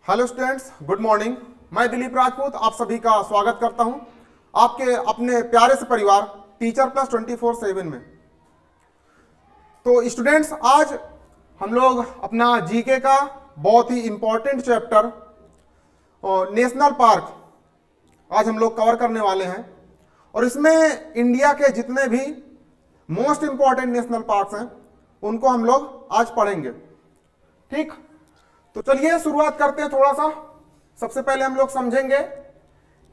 Hello students, good morning. मैं दिलीप राजपूत आप सभी का स्वागत करता हूं आपके अपने प्यारे से परिवार टीचर प्लस 24/7 में। तो स्टूडेंट्स, आज हम लोग अपना जीके का बहुत ही इंपॉर्टेंट चैप्टर नेशनल पार्क आज हम लोग कवर करने वाले हैं। और इसमें इंडिया के जितने भी मोस्ट इंपॉर्टेंट नेशनल पार्क्स हैं उनको हम लोग आज पढ़ेंगे। ठीक, तो चलिए शुरुआत करते हैं। थोड़ा सा सबसे पहले हम लोग समझेंगे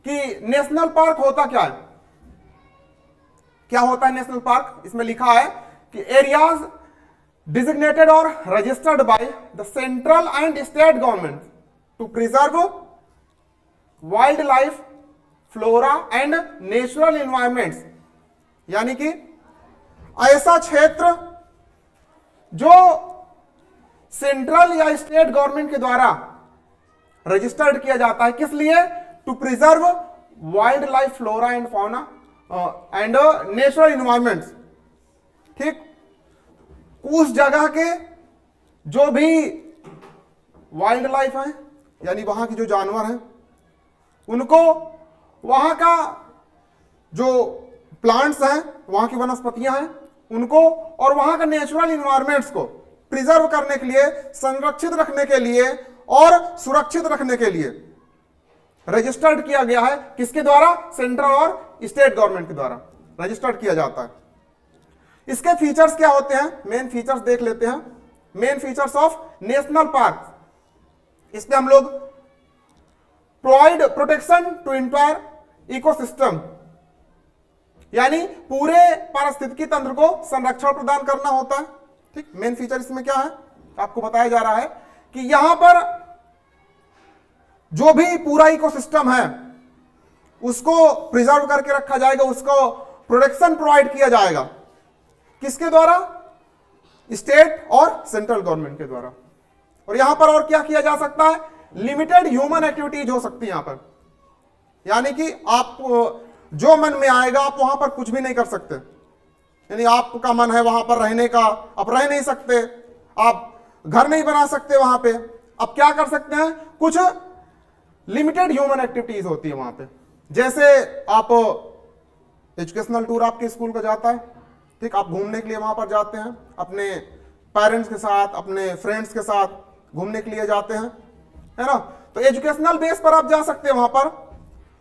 कि नेशनल पार्क होता क्या है। क्या होता है नेशनल पार्क? इसमें लिखा है कि एरियाज डिजिग्नेटेड और registered by the central and state government to preserve wild life, flora and natural environments, यानी कि ऐसा क्षेत्र जो सेंट्रल या स्टेट गवर्नमेंट के द्वारा रजिस्टर्ड किया जाता है। किस लिए? To preserve wild life, flora and fauna and natural environments. ठीक, उस जगह के जो भी वाइल्ड लाइफ है, यानी वहां की जो जानवर हैं उनको, वहां का जो प्लांट्स हैं, वहां की वनस्पतियां हैं उनको, और वहां का नेचुरल इन्वायरमेंट्स को प्रिजर्व करने के लिए, संरक्षित रखने के लिए और सुरक्षित रखने के लिए रजिस्टर्ड किया गया है। किसके द्वारा? सेंट्रल और स्टेट गवर्नमेंट के द्वारा रजिस्टर्ड किया जाता है। इसके फीचर्स क्या होते हैं? मेन फीचर्स देख लेते हैं। Main features of national park, इस पे हम लोग provide protection to entire ecosystem, यानी पूरे पारिस्थितिकी तंत्र को संरक्षण प्रदान करना होता है। ठीक, मेन फीचर इसमें क्या है आपको बताया जा रहा है कि यहां पर जो भी पूरा इकोसिस्टम है उसको प्रिजर्व करके रखा जाएगा, उसको प्रोटेक्शन प्रोवाइड किया जाएगा। किसके द्वारा? स्टेट और सेंट्रल गवर्नमेंट के द्वारा। और यहां पर और क्या किया जा सकता है? लिमिटेड ह्यूमन एक्टिविटीज हो सकती है यहां पर, यानी कि आप जो मन में आएगा आप वहां पर कुछ भी नहीं कर सकते। यानी आपका मन है वहां पर रहने का, आप रह नहीं सकते, आप घर नहीं बना सकते वहां पे। आप क्या कर सकते हैं? कुछ लिमिटेड ह्यूमन एक्टिविटीज होती है वहां पे। जैसे आप एजुकेशनल टूर आपके स्कूल का जाता है, ठीक, आप घूमने के लिए वहां पर जाते हैं, अपने पेरेंट्स के साथ, अपने फ्रेंड्स के साथ घूमने के लिए जाते हैं, है ना। तो एजुकेशनल बेस पर आप जा सकते हैं वहां पर,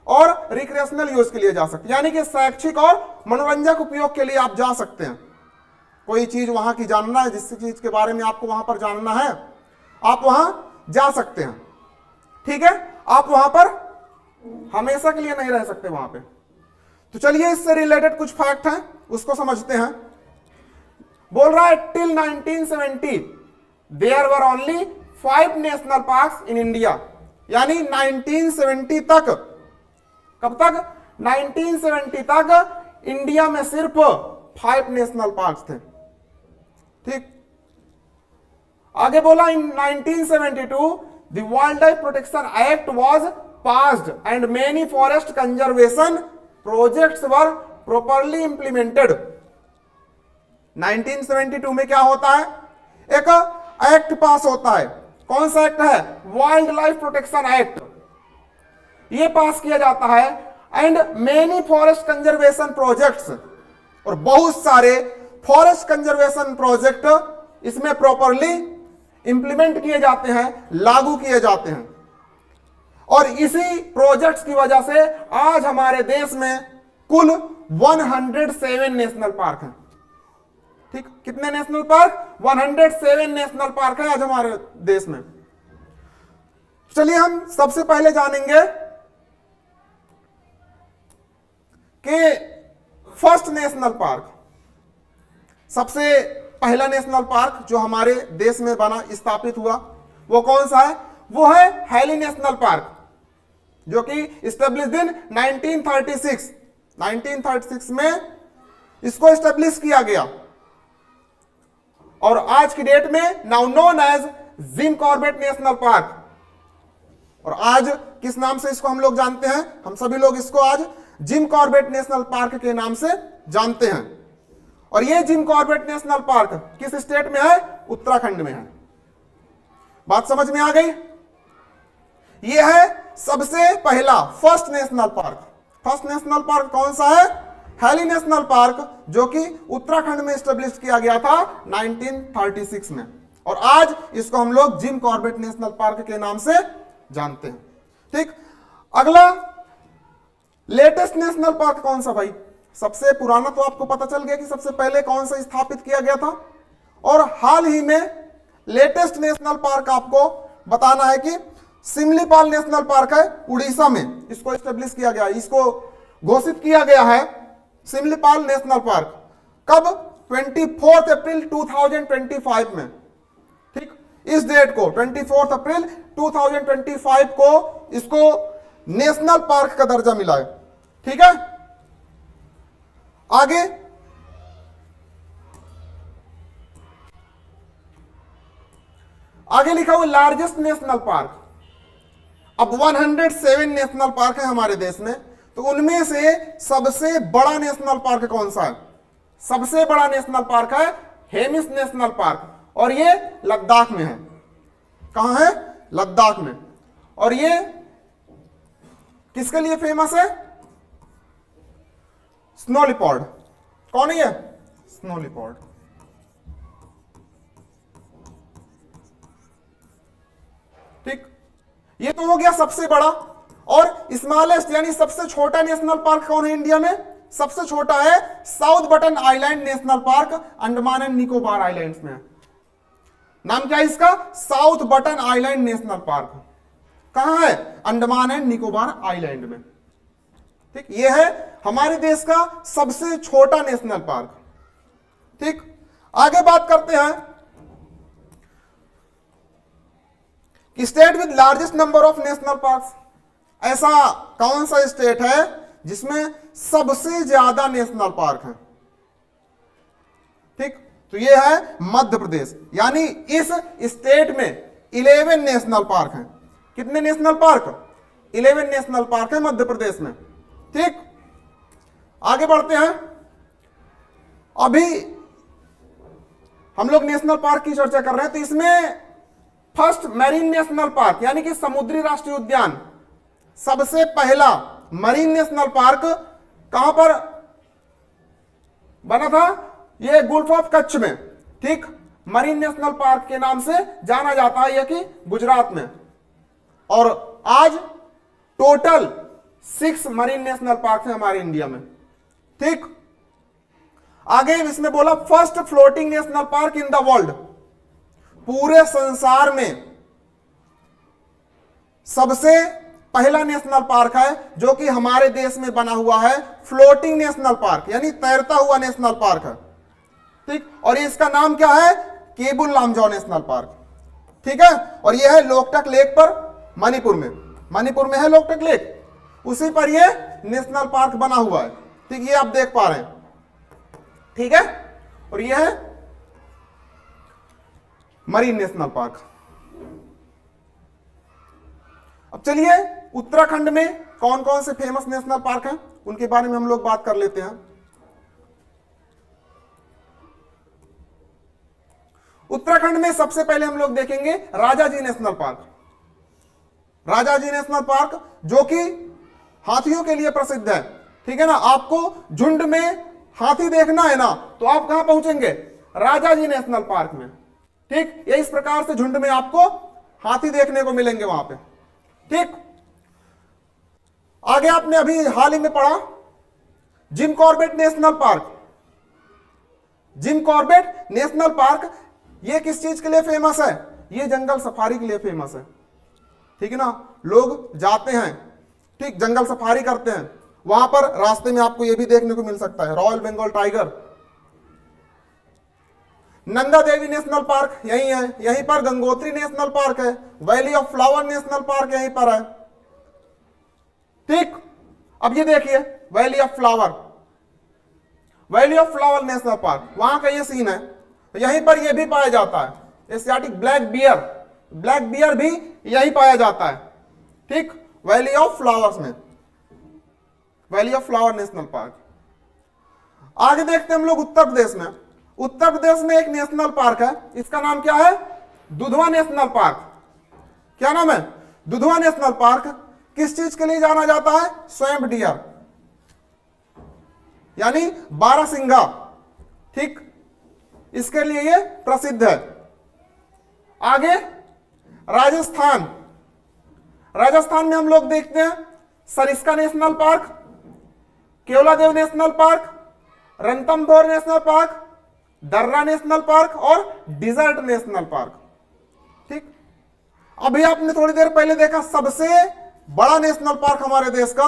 और रिक्रिएशनल यूज के लिए जा सकते हैं, यानी कि शैक्षिक और मनोरंजक उपयोग के लिए आप जा सकते हैं। कोई चीज वहां की जानना है, जिस चीज के बारे में आपको वहां पर जानना है, आप वहां जा सकते हैं। ठीक है, आप वहां पर हमेशा के लिए नहीं रह सकते वहां पे। तो चलिए इससे रिलेटेड कुछ फैक्ट हैं उसको समझते हैं। बोल रहा है till 1970 there were only 5 national parks in India, यानी 1970 तक। कब तक? 1970 तक इंडिया में सिर्फ 5 नेशनल पार्क्स थे। ठीक, आगे बोला इन 1972 the wild life protection act was passed and many forest conservation projects were properly implemented. 1972 में क्या होता है? एक एक्ट पास होता है। कौन सा एक्ट है? Wild life protection act. ये पास किया जाता है, and many forest conservation projects, और बहुत सारे फॉरेस्ट कंजर्वेशन प्रोजेक्ट इसमें प्रॉपरली इंप्लीमेंट किए जाते हैं, लागू किए जाते हैं। और इसी प्रोजेक्ट्स की वजह से आज हमारे देश में कुल 107 नेशनल पार्क हैं। ठीक, कितने नेशनल पार्क? 107 नेशनल पार्क है आज हमारे देश में। चलिए हम सबसे पहले जानेंगे कि फर्स्ट नेशनल पार्क, सबसे पहला नेशनल पार्क जो हमारे देश में बना, स्थापित हुआ, वो कौन सा है? वो है हैली नेशनल पार्क, जो कि इस्टेब्लिश्ड इन 1936। 1936 में इसको इस्टेब्लिश किया गया, और आज की डेट में now known as Jim Corbett national park. और आज किस नाम से इसको हम लोग जानते हैं? हम सभी लोग इसको आज जिम कॉर्बेट नेशनल पार्क के नाम से जानते हैं। और ये जिम कॉर्बेट नेशनल पार्क किस स्टेट में है? उत्तराखंड में है। बात समझ में आ गई? ये है सबसे पहला first national park. First national park कौन सा है? हैली नेशनल पार्क, जो कि उत्तराखंड में एस्टेब्लिश किया गया था 1936 में, और आज इसको हम लोग जिम कॉर्बेट नेशनल पार्क के नाम से जानते हैं। ठीक, अगला लेटेस्ट नेशनल पार्क कौन सा भाई? सबसे पुराना तो आपको पता चल गया कि सबसे पहले कौन सा स्थापित किया गया था, और हाल ही में लेटेस्ट नेशनल पार्क आपको बताना है कि सिमलीपाल नेशनल पार्क है उड़ीसा में, इसको एस्टेब्लिश किया गया, इसको घोषित किया गया है सिमलीपाल नेशनल पार्क। कब? 24 अप्रैल 2025 में। ठीक, इस डेट को 24 अप्रैल 2025 को इसको नेशनल पार्क का दर्जा मिला है। ठीक है, आगे आगे लिखा हुआ लार्जेस्ट नेशनल पार्क। अब 107 नेशनल पार्क है हमारे देश में, तो उनमें से सबसे बड़ा नेशनल पार्क कौन सा है? सबसे बड़ा नेशनल पार्क है हेमिस नेशनल पार्क, और ये लद्दाख में है। कहां है? लद्दाख में। और ये किसके लिए फेमस है? Snow leopard. कौन है ये? Snow leopard. ठीक, ये तो हो गया सबसे बड़ा। और स्मॉलेस्ट यानी सबसे छोटा नेशनल पार्क कौन है इंडिया में? सबसे छोटा है south button island national park, Andaman and Nicobar islands में। नाम क्या है इसका? South button island national park. कहां है? अंडमान एंड निकोबार आइलैंड में। ठीक, ये है हमारे देश का सबसे छोटा नेशनल पार्क। ठीक, आगे बात करते हैं कि state with largest number of national parks. ऐसा कौन सा स्टेट है जिसमें सबसे ज्यादा नेशनल पार्क है? ठीक, तो ये है मध्य प्रदेश, यानी इस स्टेट में 11 नेशनल पार्क हैं। कितने नेशनल पार्क? 11 नेशनल पार्क है मध्य प्रदेश में। ठीक, आगे बढ़ते हैं। अभी हम लोग नेशनल पार्क की चर्चा कर रहे हैं, तो इसमें फर्स्ट मैरीन नेशनल पार्क यानी कि समुद्री राष्ट्रीय उद्यान, सबसे पहला मरीन नेशनल पार्क कहां पर बना था? ये गल्फ ऑफ कच्छ में। ठीक, मरीन नेशनल पार्क के नाम से जाना जाता है, यह कि गुजरात में। और आज टोटल 6 मरीन नेशनल पार्क है हमारे इंडिया में। ठीक, आगे इसमें बोला first floating national park in the world. पूरे संसार में सबसे पहला नेशनल पार्क है जो कि हमारे देश में बना हुआ है, फ्लोटिंग नेशनल पार्क यानी तैरता हुआ नेशनल पार्क है। ठीक, और इसका नाम क्या है? Keibul Lamjao national park. ठीक है, और यह है लोकटक लेक पर, मणिपुर में। मणिपुर में है लोकटक लेक, उसी पर यह नेशनल पार्क बना हुआ है। ठीक, ये आप देख पा रहे हैं। ठीक है, और यह है मरीन नेशनल पार्क। अब चलिए उत्तराखंड में कौन कौन से फेमस नेशनल पार्क हैं उनके बारे में हम लोग बात कर लेते हैं। उत्तराखंड में सबसे पहले हम लोग देखेंगे Rajaji national park. Rajaji national park जो कि हाथियों के लिए प्रसिद्ध है। ठीक है ना, आपको झुंड में हाथी देखना है ना, तो आप कहां पहुंचेंगे? राजाजी नेशनल पार्क में। ठीक, ये इस प्रकार से झुंड में आपको हाथी देखने को मिलेंगे वहां पे। ठीक, आगे आपने अभी हाल ही में पढ़ा gym Corbett national park. Gym Corbett national park ये किस चीज के लिए फेमस है? ये जंगल सफारी के लिए फेमस है। ठीक है ना, लोग जाते हैं, ठीक, जंगल सफारी करते हैं। वहां पर रास्ते में आपको ये भी देखने को मिल सकता है royal Bengal tiger. Nanda Devi national park यही है, यहीं पर गंगोत्री नेशनल पार्क है, valley of flower national park यहीं पर है। ठीक, अब ये देखिए valley of flower, valley of flower national park, वहां का ये सीन है। यहीं पर ये भी पाया जाता है Asiatic black bear, black bear भी यहीं पाया जाता है। ठीक, वैली ऑफ फ्लावर्स में, valley of flower national park. आगे देखते हैं हम लोग उत्तर प्रदेश में। उत्तर प्रदेश में एक नेशनल पार्क है, इसका नाम क्या है? Dudhwa national park. क्या नाम है? दुधवा नेशनल पार्क किस चीज के लिए जाना जाता है? स्वैम्प डियर, यानी बारहसिंगा, ठीक, इसके लिए ये प्रसिद्ध है। आगे राजस्थान, राजस्थान में हम लोग देखते हैं Sariska national park, Keoladeo national park, Ranthambore national park, दर्रा नेशनल पार्क और डिजर्ट नेशनल पार्क, ठीक। अभी आपने थोड़ी देर पहले देखा सबसे बड़ा नेशनल पार्क हमारे देश का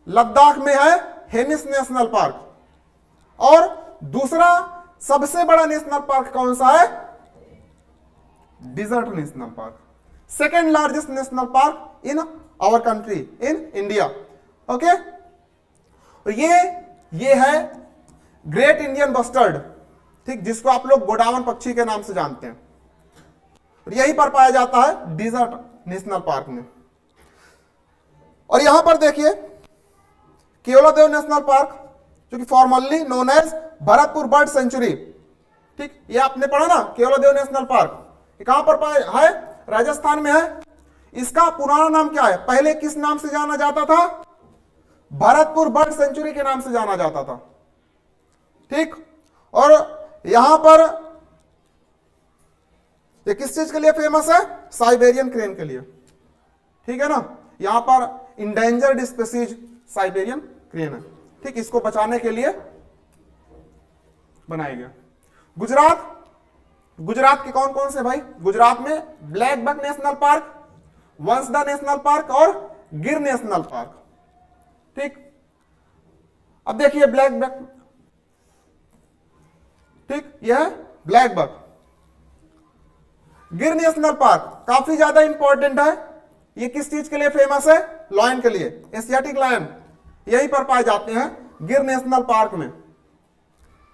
लद्दाख में है हेमिस नेशनल पार्क, और दूसरा सबसे बड़ा नेशनल पार्क कौन सा है? Desert national park, second largest national park in our country, in India, okay. ये है ग्रेट इंडियन बस्टर्ड, ठीक, जिसको आप लोग गोडावन पक्षी के नाम से जानते हैं, और यहीं पर पाया जाता है डिजर्ट नेशनल पार्क में। और यहां पर देखिए केवलादेव नेशनल पार्क, जो कि formerly known as Bharatpur bird sanctuary, ठीक, ये आपने पढ़ा ना, केवलादेव नेशनल पार्क, ये कहां पर पाया है? राजस्थान में है। इसका पुराना नाम क्या है? पहले किस नाम से जाना जाता था? भरतपुर बर्ड सेंचुरी के नाम से जाना जाता था, ठीक। और यहां पर ये किस चीज के लिए फेमस है? साइबेरियन क्रेन के लिए, ठीक है ना। यहां पर इंडेंजर्ड स्पीसीज साइबेरियन क्रेन है, ठीक, इसको बचाने के लिए बनाया गया। गुजरात, गुजरात के कौन कौन से भाई? गुजरात में black buck national park, Vansda national park और गिर नेशनल पार्क, ठीक। अब देखिए ब्लैक बक, ठीक, यह है ब्लैक बक। गिर नेशनल पार्क काफी ज्यादा इंपॉर्टेंट है। ये किस चीज के लिए फेमस है? लायन के लिए, एशियाटिक लायन यहीं पर पाए जाते हैं गिर नेशनल पार्क में,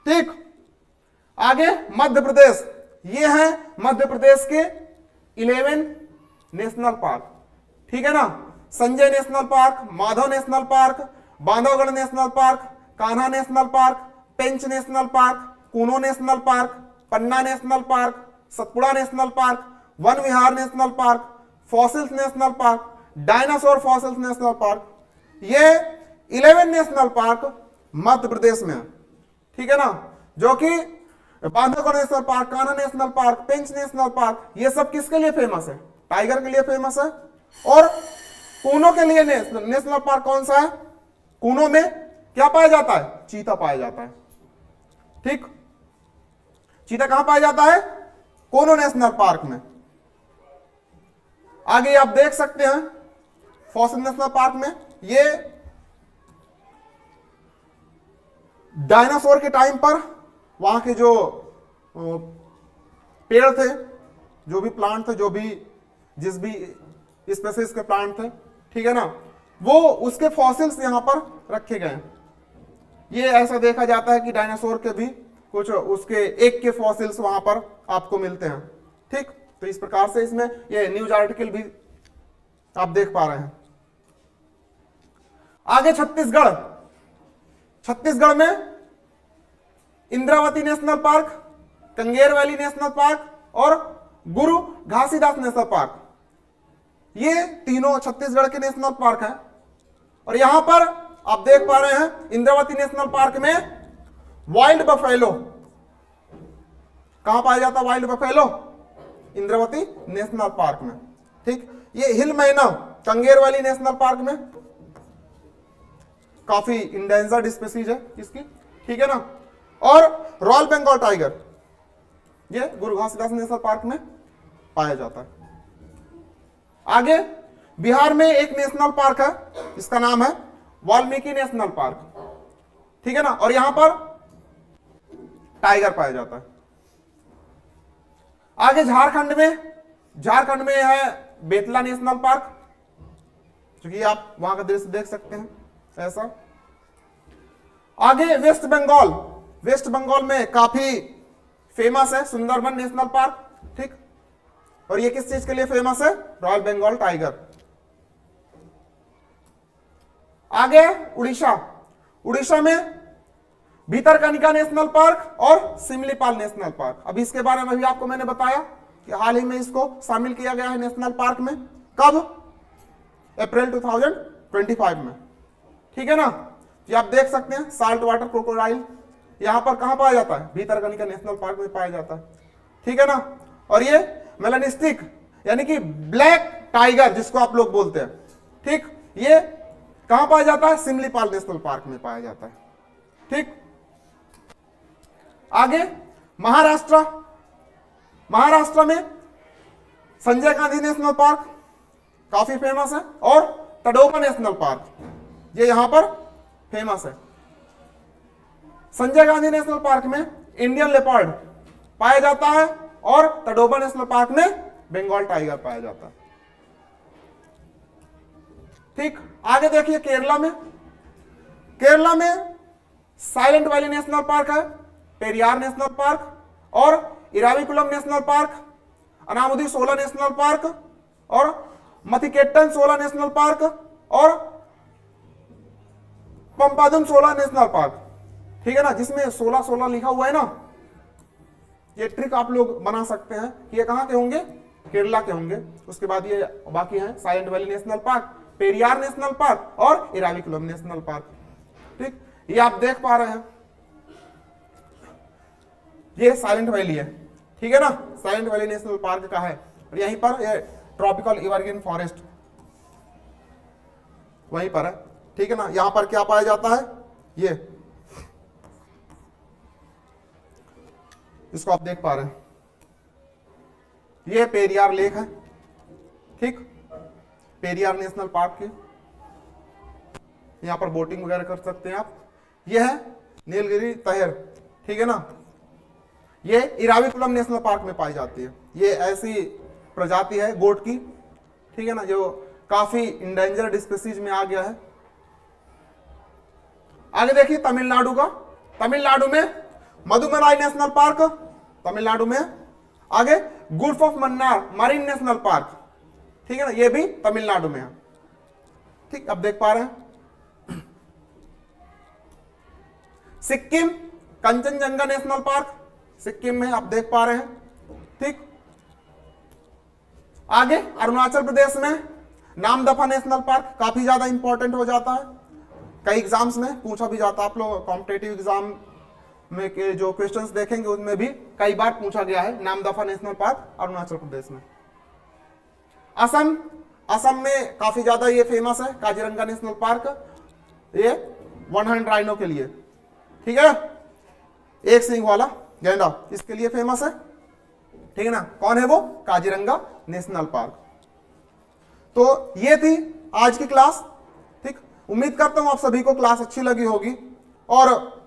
ठीक। आगे मध्य प्रदेश, ये है मध्य प्रदेश के 11 नेशनल पार्क, ठीक है ना। Sanjay national park, Madhav national park, Bandhavgarh national park, Kanha national park, Pench national park, Kuno national park, Panna national park, Satpura national park, Van Vihar national park, fossils national park, dinosaur fossils national park, ये 11 नेशनल पार्क मध्य प्रदेश में है, ठीक है ना। जो कि Bandhavgarh national park, Kanha national park, Pench national park, ये सब किसके लिए फेमस है? टाइगर के लिए फेमस है। और कूनो के लिए नेशनल पार्क कौन सा है? कूनो में क्या पाया जाता है? चीता पाया जाता है, ठीक। चीता कहां पाया जाता है? कूनो नेशनल पार्क में। आगे आप देख सकते हैं फॉसिल नेशनल पार्क में ये डायनासोर के टाइम पर वहां के जो पेड़ थे, जो भी प्लांट थे, जो भी जिस भी स्पेसीज के प्लांट थे, ठीक है ना, वो उसके फॉसिल्स यहां पर रखे गए हैं। ये ऐसा देखा जाता है कि डायनासोर के भी कुछ उसके एक के फॉसिल्स वहां पर आपको मिलते हैं, ठीक। तो इस प्रकार से इसमें ये न्यूज आर्टिकल भी आप देख पा रहे हैं। आगे छत्तीसगढ़, छत्तीसगढ़ में Indravati national park, Kanger valley national park और गुरु घासीदास नेशनल पार्क, ये तीनों छत्तीसगढ़ के नेशनल पार्क हैं। और यहां पर आप देख पा रहे हैं इंद्रावती नेशनल पार्क में वाइल्ड बफेलो, कहां पाया जाता है wild buffalo? Indravati national park में, ठीक। ये हिल मैना कंगेर वैली नेशनल पार्क में काफी इंडेंजर्ड स्पीसीज है इसकी, ठीक है ना। और रॉयल बंगाल टाइगर ये गुरु घासीदास नेशनल पार्क में पाया जाता है। आगे बिहार में एक नेशनल पार्क है, इसका नाम है वाल्मीकि नेशनल पार्क, ठीक है ना। और यहां पर टाइगर पाया जाता है। आगे झारखंड में है बेतला नेशनल पार्क, जो कि आप वहां का दृश्य देख सकते हैं ऐसा। आगे वेस्ट बंगाल में काफी फेमस है सुंदरबन नेशनल पार्क, ठीक। और ये किस चीज के लिए फेमस है? Royal Bengal tiger. आगे उड़ीसा में भीतरकनिका नेशनल पार्क और सिमलीपाल नेशनल पार्क। अभी इसके बारे में भी आपको मैंने बताया कि हाल ही में इसको शामिल किया गया है नेशनल पार्क में। कब? अप्रैल 2025 में। ठीक है ना। ये आप देख सकते हैं साल्ट वाटर क्रोकोडाइल यहां पर कहां पाया जाता है? भितरकनिका नेशनल पार्क में पाया जाता है। ठीक है ना। और ये मेलानिस्टिक यानी कि ब्लैक टाइगर जिसको आप लोग बोलते हैं, ठीक, ये कहां पाया जाता है? सिमलीपाल नेशनल पार्क में पाया जाता है। ठीक। आगे महाराष्ट्र, महाराष्ट्र में संजय गांधी नेशनल पार्क काफी फेमस है, और तडोबा नेशनल पार्क ये यहां पर फेमस है। संजय गांधी नेशनल पार्क में इंडियन लेपर्ड पाया जाता है, और तडोबा नेशनल पार्क में बंगाल टाइगर पाया जाता है। ठीक। आगे देखिए केरला में, केरला में साइलेंट वैली नेशनल पार्क है, पेरियार नेशनल पार्क और इराविकुलम नेशनल पार्क, अनामुदी सोला नेशनल पार्क और मथिकेट्टन सोला नेशनल पार्क और पंपादम सोला नेशनल पार्क। ठीक है ना, जिसमें 16 लिखा हुआ है ना, ये ट्रिक आप लोग बना सकते हैं कि ये कहां के होंगे? केरला के होंगे। उसके बाद ये बाकी हैं silent valley national park, Periyar national park और इराविकुलम नेशनल पार्क। ठीक, ये आप देख पा रहे हैं, ये साइलेंट वैली है। ठीक है ना, साइलेंट वैली नेशनल पार्क का है, और यहीं पर ये ट्रॉपिकल एवरग्रीन फॉरेस्ट वहीं पर है। ठीक है ना। यहां पर क्या पाया जाता है? ये इसको आप देख पा रहे हैं, ये पेरियार लेक है। ठीक, पेरियार नेशनल पार्क की यहां पर बोटिंग वगैरह कर सकते हैं आप। ये है नीलगिरी तहर। ठीक है ना, ये इराविकुलम नेशनल पार्क में पाई जाती है। ये ऐसी प्रजाति है गोट की, ठीक है ना, जो काफी इंडेंजर्ड स्पीसीज में आ गया है। आगे देखिए तमिलनाडु का, तमिलनाडु में मदुमलाई नेशनल पार्क, तमिलनाडु में। आगे Gulf of Mannar marine national park, ठीक है ना, ये भी तमिलनाडु में है। ठीक, अब देख पा रहे हैं। सिक्किम कंचनजंगा नेशनल पार्क सिक्किम में आप देख पा रहे हैं। ठीक, आगे अरुणाचल प्रदेश में नामदफा नेशनल पार्क काफी ज्यादा इंपॉर्टेंट हो जाता है, कई एग्जाम्स में पूछा भी जाता है। आप लोग कॉम्पिटेटिव एग्जाम में के जो क्वेश्चंस देखेंगे उनमें भी कई बार पूछा गया है नामदफा नेशनल पार्क अरुणाचल प्रदेश में। असम, असम में काफी ज्यादा ये फेमस है काजीरंगा नेशनल पार्क, ये वन हैंड राइनो के लिए। ठीक है, एक सींग वाला गैंडा इसके लिए फेमस है। ठीक है ना, कौन है वो? Kaziranga national park. तो ये थी आज की क्लास। ठीक, उम्मीद करता हूं आप सभी को क्लास अच्छी लगी होगी, और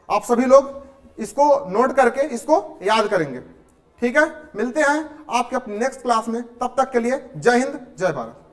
आप सभी लोग इसको नोट करके इसको याद करेंगे। ठीक है, मिलते हैं आपके अपने नेक्स्ट क्लास में। तब तक के लिए जय हिंद, जय भारत।